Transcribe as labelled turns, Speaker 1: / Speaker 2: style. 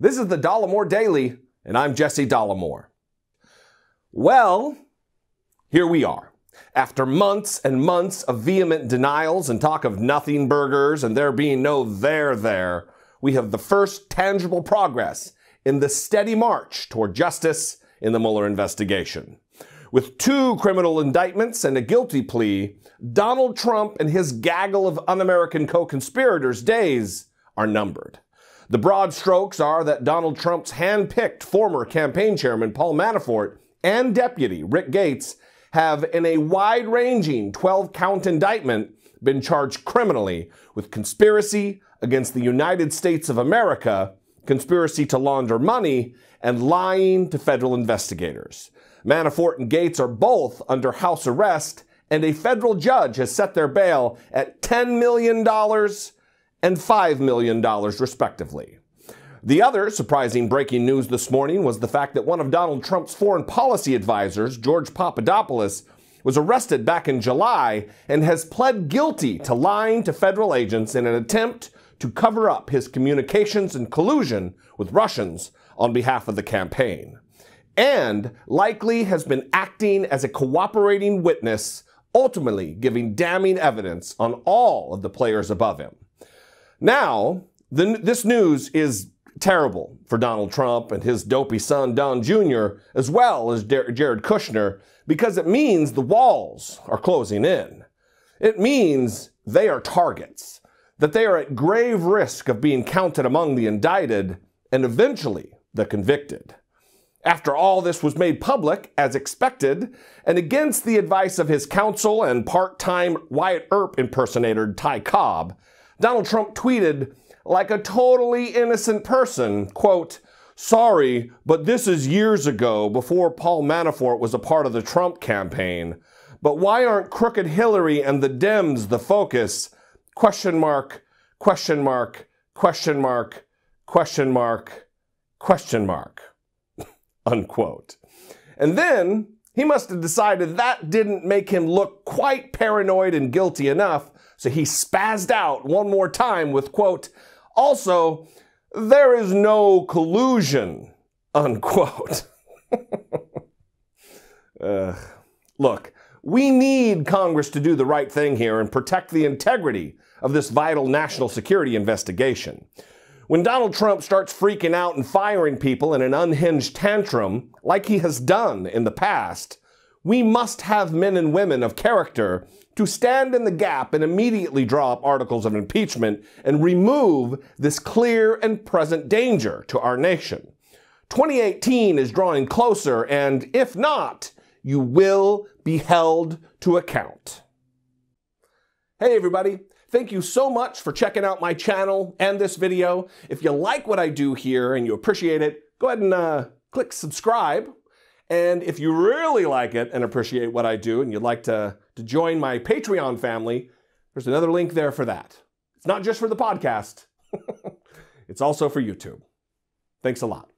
Speaker 1: This is the Dollemore Daily, and I'm Jesse Dollemore. Well, here we are. After months and months of vehement denials and talk of nothing burgers and there being no there, we have the first tangible progress in the steady march toward justice in the Mueller investigation. With 2 criminal indictments and a guilty plea, Donald Trump and his gaggle of un-American co-conspirators' days are numbered. The broad strokes are that Donald Trump's hand-picked former campaign chairman Paul Manafort and deputy Rick Gates have, in a wide-ranging 12-count indictment, been charged criminally with conspiracy against the United States of America, conspiracy to launder money, and lying to federal investigators. Manafort and Gates are both under house arrest, and a federal judge has set their bail at $10 million and $5 million, respectively. The other surprising breaking news this morning was the fact that one of Donald Trump's foreign policy advisors, George Papadopoulos, was arrested back in July and has pled guilty to lying to federal agents in an attempt to cover up his communications and collusion with Russians on behalf of the campaign, and likely has been acting as a cooperating witness, ultimately giving damning evidence on all of the players above him. Now, this news is terrible for Donald Trump and his dopey son, Don Jr., as well as Jared Kushner, because it means the walls are closing in. It means they are targets, that they are at grave risk of being counted among the indicted and eventually the convicted. After all this was made public, as expected, and against the advice of his counsel and part-time Wyatt Earp impersonator Ty Cobb, Donald Trump tweeted, like a totally innocent person, quote, "Sorry, but this is years ago, before Paul Manafort was a part of the Trump campaign. But why aren't crooked Hillary and the Dems the focus? Question mark, question mark, question mark, question mark, question mark." Unquote. And then he must have decided that didn't make him look quite paranoid and guilty enough, so he spazzed out one more time with, quote, "Also, there is no collusion," unquote. Look, we need Congress to do the right thing here and protect the integrity of this vital national security investigation. When Donald Trump starts freaking out and firing people in an unhinged tantrum, like he has done in the past, we must have men and women of character to stand in the gap and immediately draw up articles of impeachment and remove this clear and present danger to our nation. 2018 is drawing closer, and if not, you will be held to account. Hey everybody, thank you so much for checking out my channel and this video. If you like what I do here and you appreciate it, go ahead and click subscribe. And if you really like it and appreciate what I do and you'd like to join my Patreon family, there's another link there for that. It's not just for the podcast. It's also for YouTube. Thanks a lot.